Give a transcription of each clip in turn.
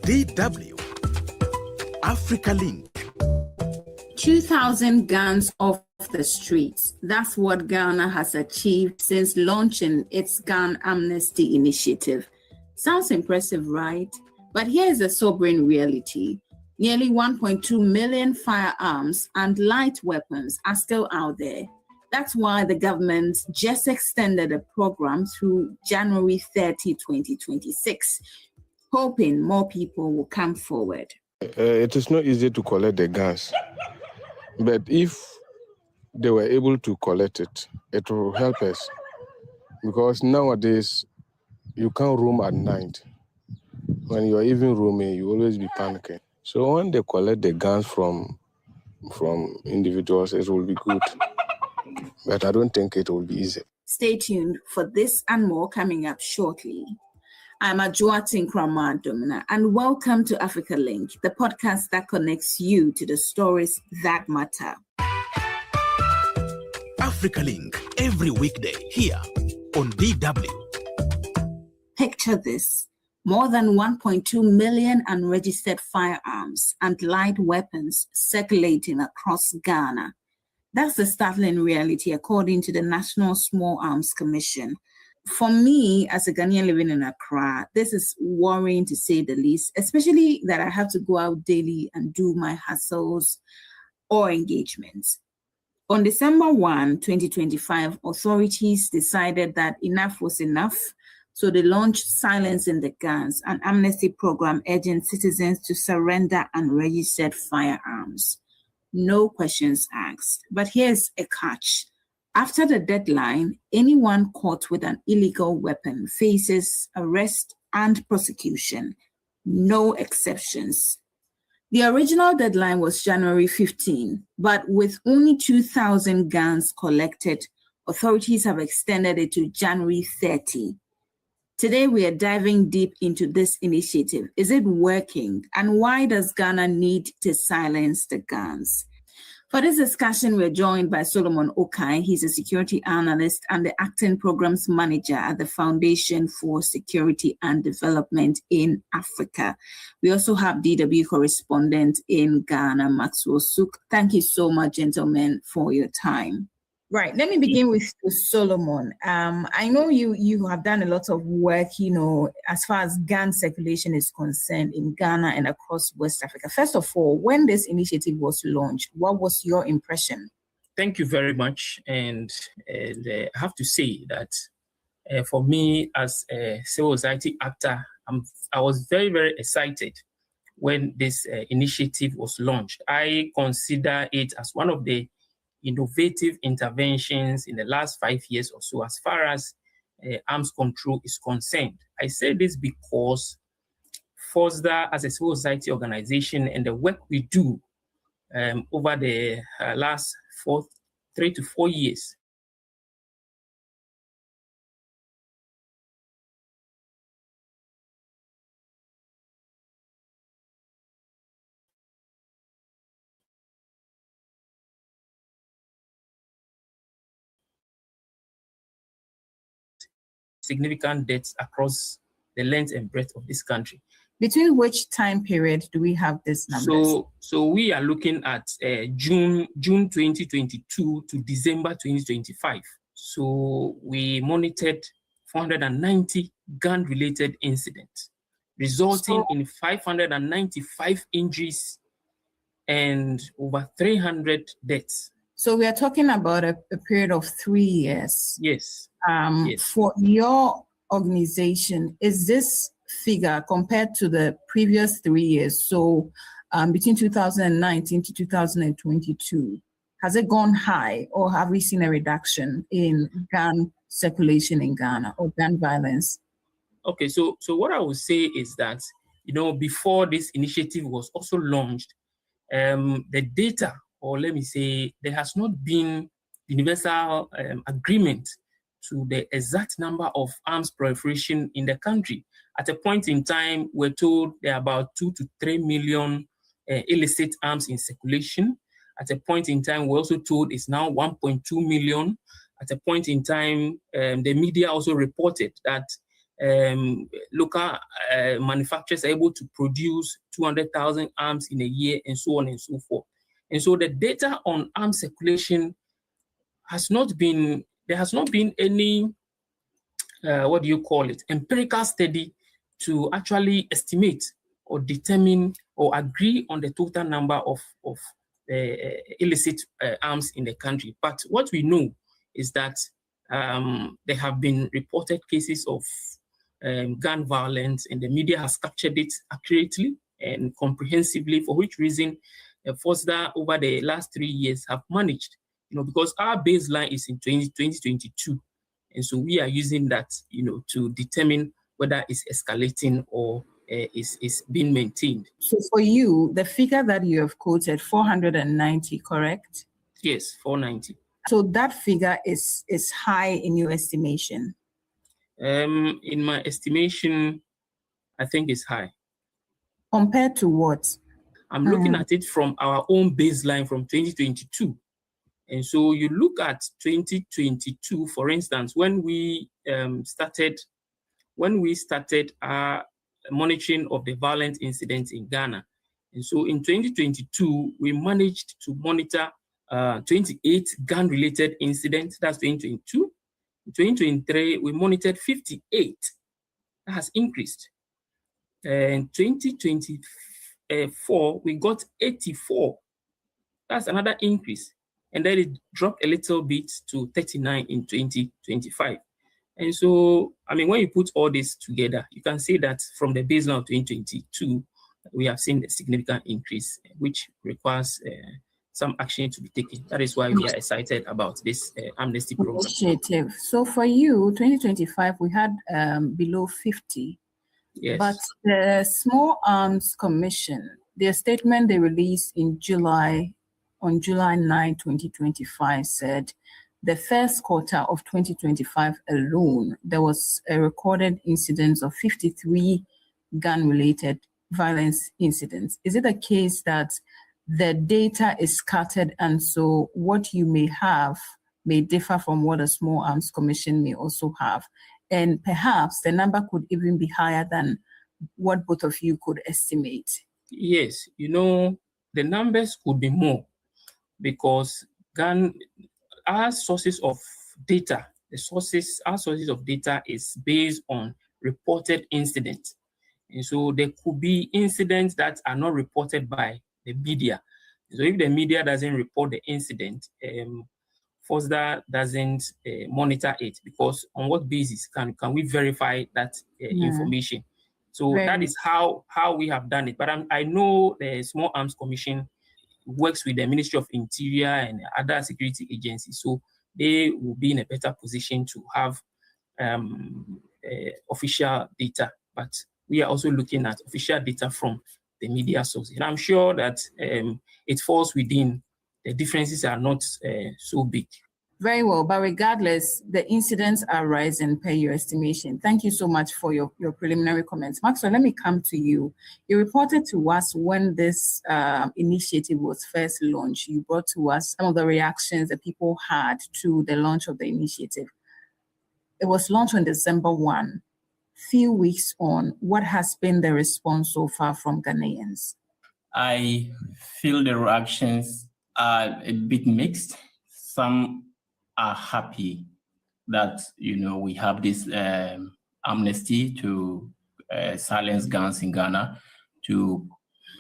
DW Africa Link. 2,000 guns off the streets. That's what Ghana has achieved since launching its gun amnesty initiative. Sounds impressive, right? But here's a sobering reality. Nearly 1.2 million firearms and light weapons are still out there. That's why the government just extended a program through January 30, 2026, hoping more people will come forward. It is not easy to collect the guns, but if they were able to collect it, it will help us. Because nowadays, you can't roam at night. When you're even roaming, you always be panicking. So when they collect the guns from individuals, it will be good. But I don't think it will be easy. Stay tuned for this and more coming up shortly. I'm Ajua Tinkrama Domina, and welcome to Africa Link, the podcast that connects you to the stories that matter. Africa Link, every weekday here on DW. Picture this. More than 1.2 million unregistered firearms and light weapons circulating across Ghana. That's the startling reality according to the National Small Arms Commission. For me, as a Ghanaian living in Accra, this is worrying to say the least, especially that I have to go out daily and do my hassles or engagements. On December 1, 2025, authorities decided that enough was enough, so they launched Silencing the Guns, an amnesty program urging citizens to surrender unregistered firearms. No questions asked. But here's a catch. After the deadline, anyone caught with an illegal weapon faces arrest and prosecution. No exceptions. The original deadline was January 15, but with only 2,000 guns collected, authorities have extended it to January 30. Today, we are diving deep into this initiative. Is it working? And why does Ghana need to silence the guns? For this discussion, we're joined by Solomon Okai. He's a security analyst and the acting programs manager at the Foundation for Security and Development in Africa. We also have DW correspondent in Ghana, Maxwell Suk. Thank you so much, gentlemen, for your time. Right, let me begin with Solomon. I know you have done a lot of work, as far as gun circulation is concerned in Ghana and across West Africa. First of all, when this initiative was launched, what was your impression? Thank you very much. And I have to say that for me as a civil society actor, I was very, very excited when this initiative was launched. I consider it as one of the innovative interventions in the last 5 years or so as far as arms control is concerned. I say this because FOSDA as a civil society organization and the work we do over the last 3 to 4 years significant deaths across the length and breadth of this country. Between which time period do we have this numbers? So we are looking at June 2022 to December 2025. So we monitored 490 gun-related incidents, resulting in 595 injuries and over 300 deaths. So we are talking about a period of 3 years. Yes. Yes. For your organization, is this figure compared to the previous 3 years, so between 2019 to 2022, has it gone high, or have we seen a reduction in gun circulation in Ghana or gun violence? Okay, so what I would say is that, before this initiative was also launched, the data, or let me say, there has not been universal agreement to the exact number of arms proliferation in the country. At a point in time, we're told there are about 2 to 3 million illicit arms in circulation. At a point in time, we're also told it's now 1.2 million. At a point in time, the media also reported that local manufacturers are able to produce 200,000 arms in a year, and so on and so forth. And so the data on arms circulation has not been, there has not been any, empirical study to actually estimate or determine or agree on the total number of illicit arms in the country. But what we know is that there have been reported cases of gun violence, and the media has captured it accurately and comprehensively, for which reason FOSDA over the last 3 years have managed, because our baseline is in 2022. And so we are using that, to determine whether it's escalating or is being maintained. So for you, the figure that you have quoted, 490, correct? Yes, 490. So that figure is high in your estimation? In my estimation, I think it's high. Compared to what? I'm looking at it from our own baseline from 2022. And so you look at 2022, for instance, when we started our monitoring of the violent incidents in Ghana. And so in 2022, we managed to monitor 28 gun-related incidents. That's 2022. In 2023, we monitored 58. That has increased. In 2024, we got 84. That's another increase. And then it dropped a little bit to 39 in 2025. And so, I mean, when you put all this together, you can see that from the baseline of 2022, we have seen a significant increase, which requires some action to be taken. That is why we are excited about this amnesty program. Initiative. So for you, 2025, we had below 50. Yes. But the Small Arms Commission, their statement they released in on July 9, 2025, said the first quarter of 2025 alone, there was a recorded incidence of 53 gun-related violence incidents. Is it a case that the data is scattered, and so what you may have may differ from what a Small Arms Commission may also have? And perhaps the number could even be higher than what both of you could estimate. Yes, the numbers could be more, because our sources of data, our sources of data is based on reported incidents. And so there could be incidents that are not reported by the media. So if the media doesn't report the incident, FOSDA doesn't monitor it, because on what basis can we verify that information? So that is how we have done it. But I know the Small Arms Commission works with the Ministry of Interior and other security agencies, so they will be in a better position to have official data. But we are also looking at official data from the media sources. And I'm sure that it falls within, the differences are not so big. Very well, but regardless, the incidents are rising per your estimation. Thank you so much for your preliminary comments. Maxwell, let me come to you. You reported to us when this initiative was first launched. You brought to us some of the reactions that people had to the launch of the initiative. It was launched on December 1. Few weeks on, what has been the response so far from Ghanaians? I feel the reactions are a bit mixed. Some are happy that we have this amnesty to silence guns in Ghana, to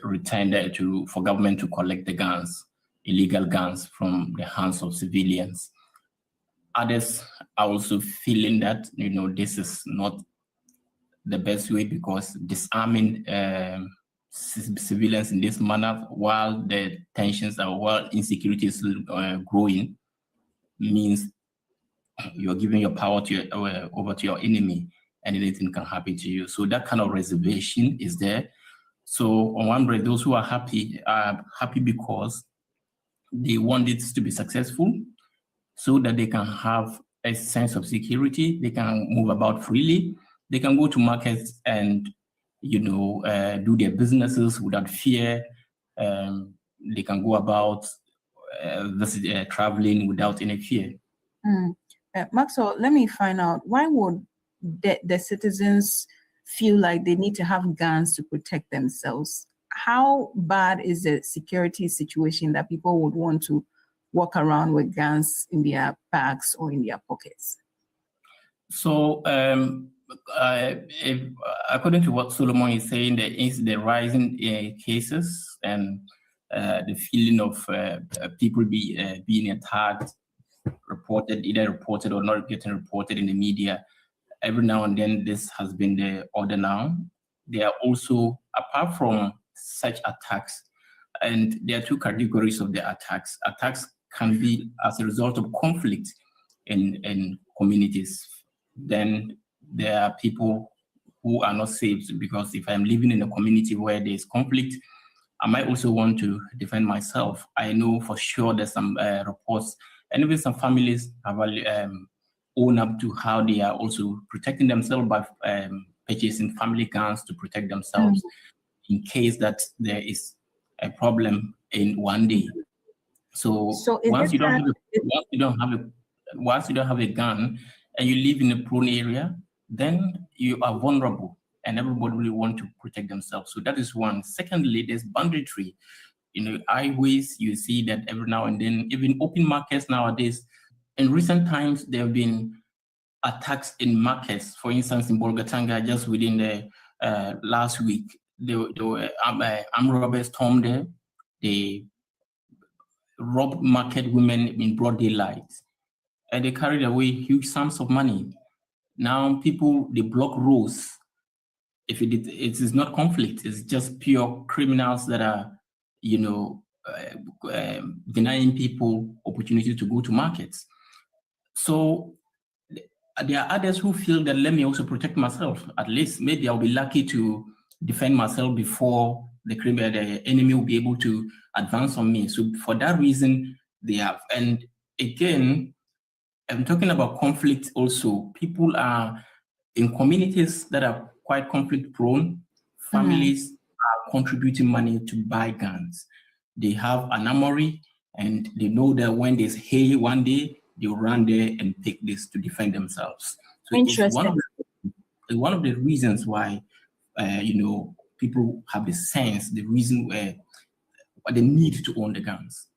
return for government to collect the guns, illegal guns, from the hands of civilians. Others are also feeling that this is not the best way, because disarming civilians in this manner, while the tensions and while insecurity is growing, means you're giving your power over to your enemy, and anything can happen to you. So that kind of reservation is there. So on one hand, those who are happy because they want it to be successful, so that they can have a sense of security, they can move about freely, they can go to markets and do their businesses without fear. They can go about traveling without any fear. Maxwell, let me find out, why would the citizens feel like they need to have guns to protect themselves. How bad is the security situation that people would want to walk around with guns in their bags or in their pockets? So, according to what Solomon is saying, there is the rising cases and the feeling of people being attacked, either reported or not getting reported in the media. Every now and then, this has been the order now. There are also, apart from such attacks, and there are two categories of the attacks. Attacks can be as a result of conflict in communities. Then there are people who are not safe, because if I'm living in a community where there's conflict, I might also want to defend myself. I know for sure there's some reports, and even some families have owned up to how they are also protecting themselves by purchasing family guns to protect themselves in case that there is a problem in one day. So once you don't have a gun and you live in a prone area, then you are vulnerable, and everybody will want to protect themselves. So that is one. Secondly, there's banditry. Highways, you see that every now and then, even open markets nowadays. In recent times, there have been attacks in markets. For instance, in Bolgatanga, just within the last week, there were armed robbers stormed there. They robbed market women in broad daylight, and they carried away huge sums of money. Now people, they block roads. If it is not conflict, it's just pure criminals that are, denying people opportunity to go to markets. So there are others who feel that, let me also protect myself. At least maybe I'll be lucky to defend myself before the enemy will be able to advance on me. So for that reason, they have. And again, I'm talking about conflict also. People are in communities that are quite conflict prone. Families are contributing money to buy guns. They have an armory, and they know that when there's hay one day, they'll run there and take this to defend themselves. So interesting. It's one of the reasons why, people have the sense, the reason why they need to own the guns.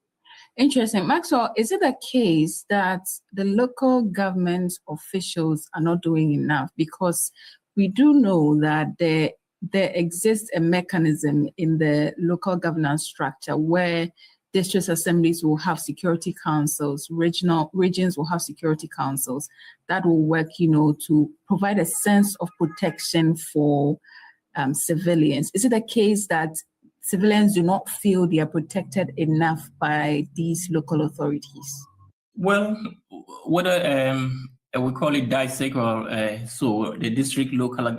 Interesting. Maxwell, is it a case that the local government officials are not doing enough? Because we do know that there exists a mechanism in the local governance structure where district assemblies will have security councils, regions will have security councils that will work, to provide a sense of protection for civilians. Is it a case that civilians do not feel they are protected enough by these local authorities? Well, whether we call it DISEC or so the district local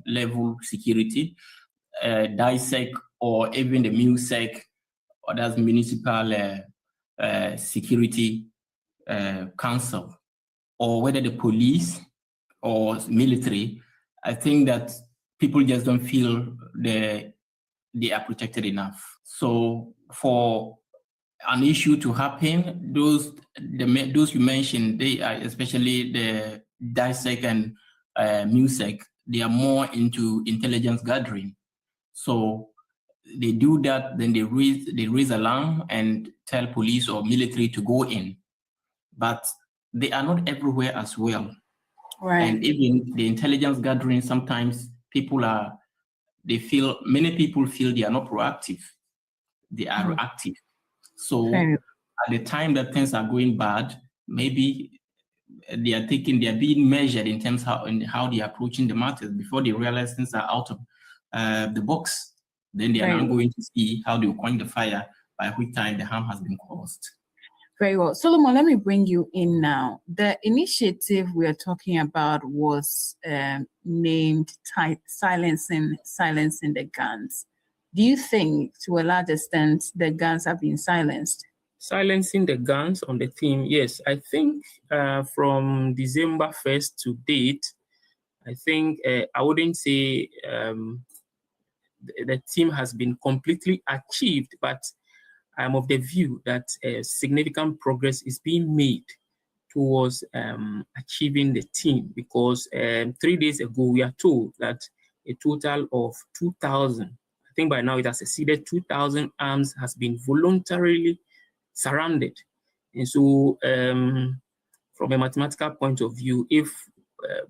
level security, DISEC, or even the MUSEC, or that's municipal security council, or whether the police or military, I think that people just don't feel they are protected enough. So for an issue to happen, those you mentioned, they are, especially the DISEC and MUSEC, they are more into intelligence gathering. So they do that, then they raise alarm and tell police or military to go in. But they are not everywhere as well. Right. And even the intelligence gathering, sometimes many people feel they are not proactive. They are reactive. So at the time that things are going bad, maybe they are being measured in terms of how they are approaching the matters before they realize things are out of the box. Then they are now going to see how they will coin the fire, by which time the harm has been caused. Very well. Solomon, let me bring you in now. The initiative we are talking about was named Silencing the Guns. Do you think, to a large extent, the guns have been silenced? Silencing the guns on the theme, yes. I think from December 1st to date, I think I wouldn't say the theme has been completely achieved, but I'm of the view that significant progress is being made towards achieving the theme, because 3 days ago we are told that a total of 2,000, I think by now it has exceeded 2,000 arms has been voluntarily surrounded. And so from a mathematical point of view, if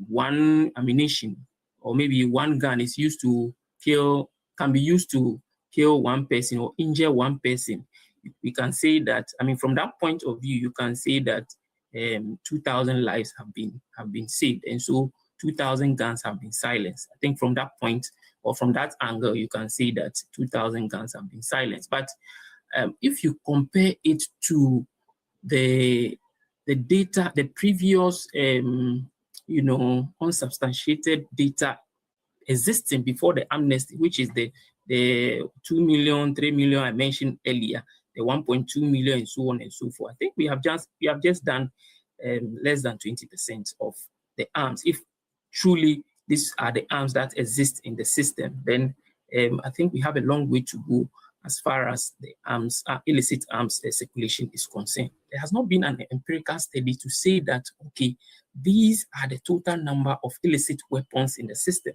one ammunition or maybe one gun is used to kill, can be used to kill one person or injure one person, we can say that, I mean, from that point of view, you can say that 2,000 lives have been saved. And so 2,000 guns have been silenced. I think from that point or from that angle, you can say that 2,000 guns have been silenced. But if you compare it to the data, the previous, unsubstantiated data existing before the amnesty, which is the 2 million, 3 million I mentioned earlier, the 1.2 million, and so on and so forth. I think we have just done less than 20% of the arms. If truly these are the arms that exist in the system, then I think we have a long way to go as far as the arms, illicit arms circulation is concerned. There has not been an empirical study to say that, okay, these are the total number of illicit weapons in the system.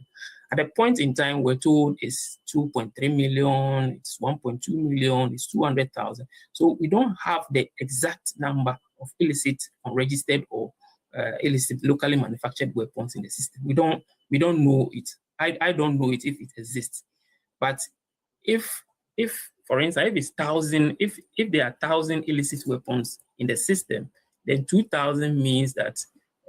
At a point in time, we're told it's 2.3 million, it's 1.2 million, it's 200,000. So we don't have the exact number of illicit, unregistered, or illicit locally manufactured weapons in the system. We don't know it. I don't know it if it exists. But if for instance, if it's 1,000, if there are 1,000 illicit weapons in the system, then 2,000 means that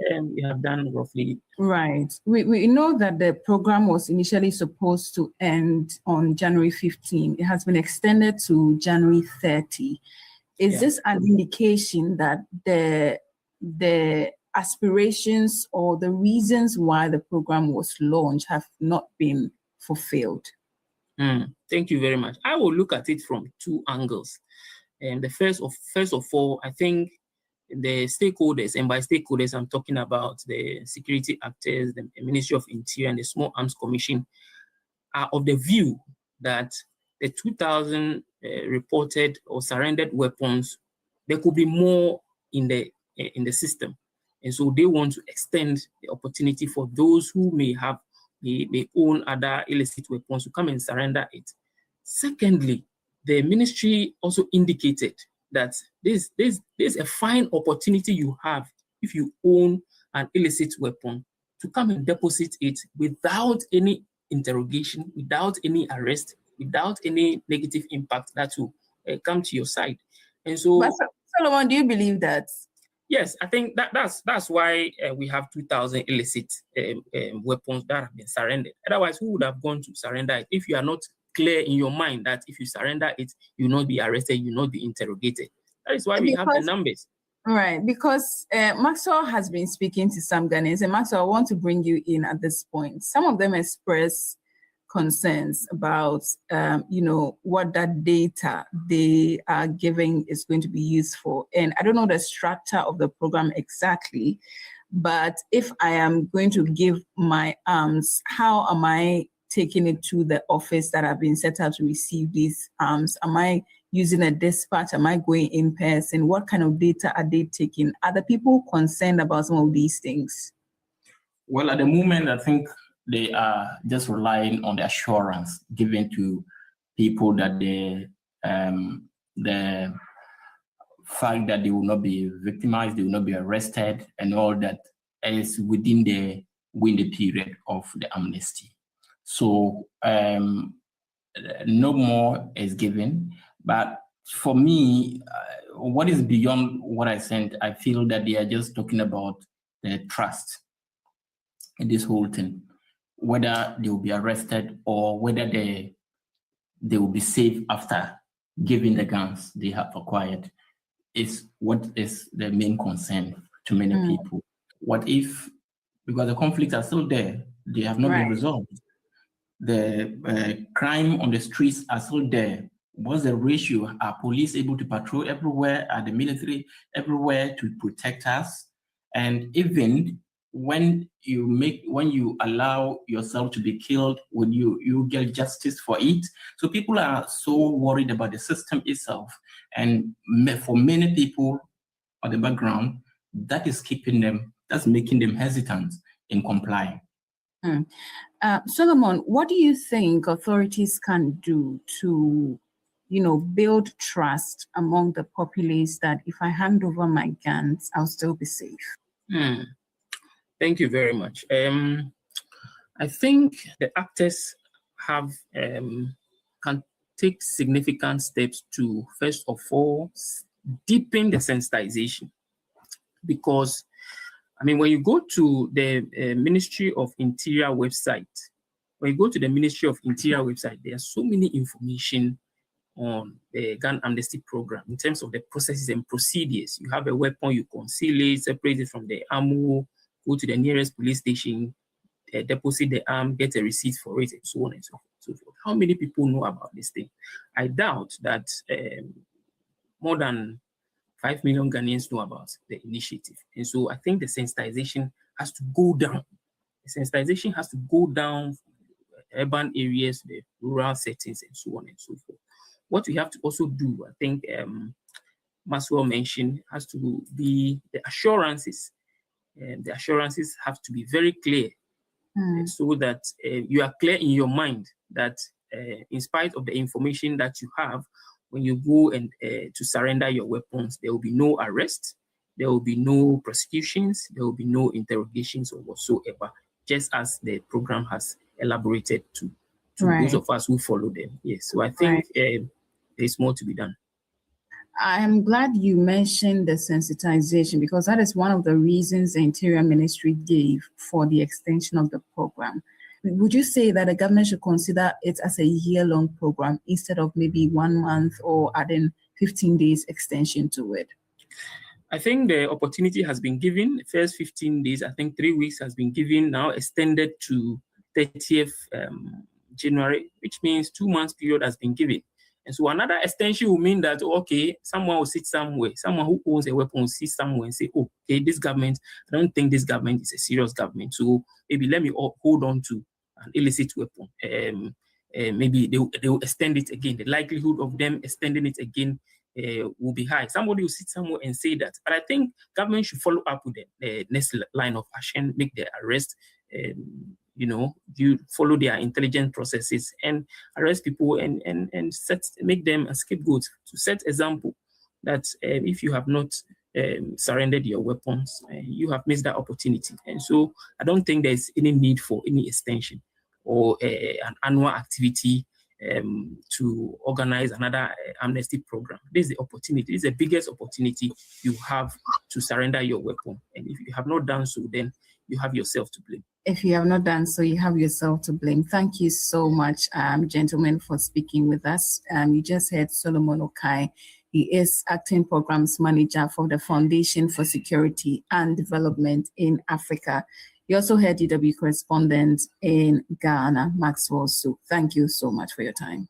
we have done roughly. Right. We know that the program was initially supposed to end on January 15. It has been extended to January 30. Is this an indication that the aspirations or the reasons why the program was launched have not been fulfilled? Thank you very much. I will look at it from two angles. And first of all, I think the stakeholders, and by stakeholders, I'm talking about the security actors, the Ministry of Interior, and the Small Arms Commission, are of the view that the 2,000 reported or surrendered weapons, there could be more in the system. And so they want to extend the opportunity for those who may own other illicit weapons to come and surrender it. Secondly, the ministry also indicated that there's a fine opportunity you have if you own an illicit weapon to come and deposit it without any interrogation, without any arrest, without any negative impact that will come to your side. And so, but Solomon, do you believe that? Yes, I think that's why we have 2,000 illicit weapons that have been surrendered. Otherwise, who would have gone to surrender it if you are not clear in your mind that if you surrender it, you will not be arrested, you will not be interrogated? That is why we have the numbers. Right, because Maxwell has been speaking to some Ghanaians, and Maxwell, I want to bring you in at this point. Some of them express concerns about, what that data they are giving is going to be used for. And I don't know the structure of the program exactly, but if I am going to give my arms, how am I taking it to the office that have been set up to receive these arms? Am I using a dispatch? Am I going in person? What kind of data are they taking? Are the people concerned about some of these things? Well, at the moment, I think they are just relying on the assurance given to people that the fact that they will not be victimized, they will not be arrested, and all that is within the window period of the amnesty. So no more is given. But for me, what is beyond what I sent, I feel that they are just talking about the trust in this whole thing, whether they will be arrested or whether they will be safe after giving the guns they have acquired is what is the main concern to many people. What if, because the conflicts are still there, they have not been resolved. The crime on the streets are still there. What's the ratio? Are police able to patrol everywhere? Are the military everywhere to protect us? And even when you allow yourself to be killed, when you get justice for it. So people are so worried about the system itself. And for many people on the background, that is keeping them, that's making them hesitant in complying. Solomon, what do you think authorities can do to, build trust among the populace that if I hand over my guns, I'll still be safe? Thank you very much. I think the actors have can take significant steps to, first of all, deepen the sensitization. Because, when you go to the Ministry of Interior website, there's so many information on the gun amnesty program in terms of the processes and procedures. You have a weapon, you conceal it, separate it from the ammo, go to the nearest police station, deposit the arm, get a receipt for it, and so on and so forth. How many people know about this thing? I doubt that more than 5 million Ghanaians know about the initiative. And so I think the sensitization has to go down. The sensitization has to go down from urban areas, the rural settings, and so on and so forth. What we have to also do, I think Maxwell mentioned, has to be the assurances. The assurances have to be very clear, so that you are clear in your mind that in spite of the information that you have, when you go and to surrender your weapons, there will be no arrest, there will be no prosecutions, there will be no interrogations or whatsoever, just as the program has elaborated to those of us who follow them. Yes, so I think there's more to be done. I'm glad you mentioned the sensitization, because that is one of the reasons the Interior Ministry gave for the extension of the program. Would you say that the government should consider it as a year-long program instead of maybe 1 month or adding 15 days extension to it? I think the opportunity has been given. The first 15 days, I think 3 weeks has been given, now extended to 30th January, which means 2 months period has been given. And so another extension will mean that, okay, someone will sit somewhere, someone who owns a weapon will sit somewhere and say, oh, okay, this government, I don't think this government is a serious government. So maybe let me hold on to an illicit weapon. Maybe they will extend it again. The likelihood of them extending it again will be high. Somebody will sit somewhere and say that. But I think government should follow up with the next line of action, make the arrest, you follow their intelligence processes and arrest people and make them a scapegoat, to set example that if you have not surrendered your weapons, you have missed that opportunity. And so I don't think there's any need for any extension or an annual activity to organize another amnesty program. This is the opportunity. This is the biggest opportunity you have to surrender your weapon. And if you have not done so, then you have yourself to blame. If you have not done so, you have yourself to blame. Thank you so much, gentlemen, for speaking with us. You just heard Solomon Okai. He is Acting Programs Manager for the Foundation for Security and Development in Africa. You also heard DW correspondent in Ghana, Maxwell Su. Thank you so much for your time.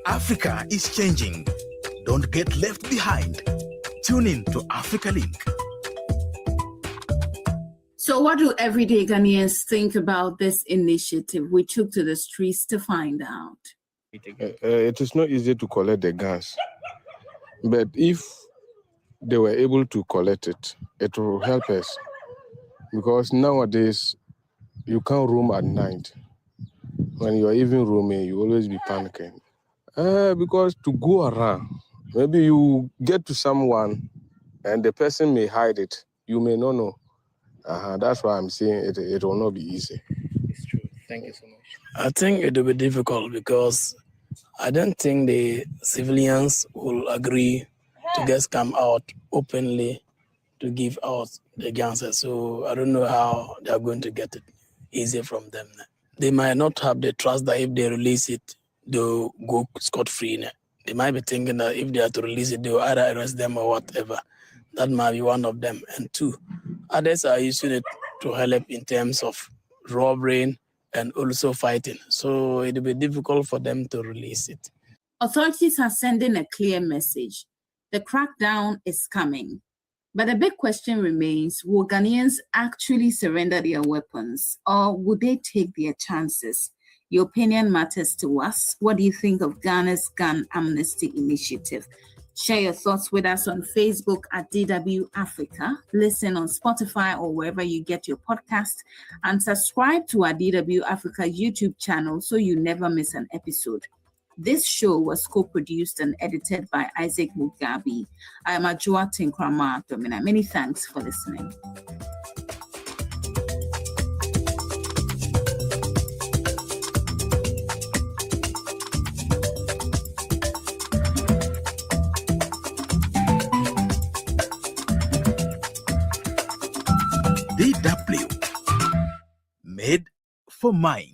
Africa is changing. Don't get left behind. Tune in to Africa Link. So what do everyday Ghanaians think about this initiative? We took to the streets to find out. It is not easy to collect the guns, but if they were able to collect it, it will help us. Because nowadays, you can't roam at night. When you are even roaming, you always be panicking. Because to go around, maybe you get to someone and the person may hide it. You may not know. That's why I'm saying it will not be easy. It's true. Thank you so much. I think it will be difficult because I don't think the civilians will agree to just come out openly to give out the guns. So I don't know how they are going to get it easy from them. They might not have the trust that if they release it, they'll go scot-free. They might be thinking that if they are to release it, they'll either arrest them or whatever. That might be one of them. And two, others are using it to help in terms of robbery and also fighting. So it will be difficult for them to release it. Authorities are sending a clear message. The crackdown is coming. But the big question remains, will Ghanaians actually surrender their weapons, or would they take their chances? Your opinion matters to us. What do you think of Ghana's gun amnesty initiative? Share your thoughts with us on Facebook at DW Africa. Listen on Spotify or wherever you get your podcast, and subscribe to our DW Africa YouTube channel so you never miss an episode. This show was co-produced and edited by Isaac Mugabe. I am Ajua Tinkrama Domina. Many thanks for listening. DW, made for mind.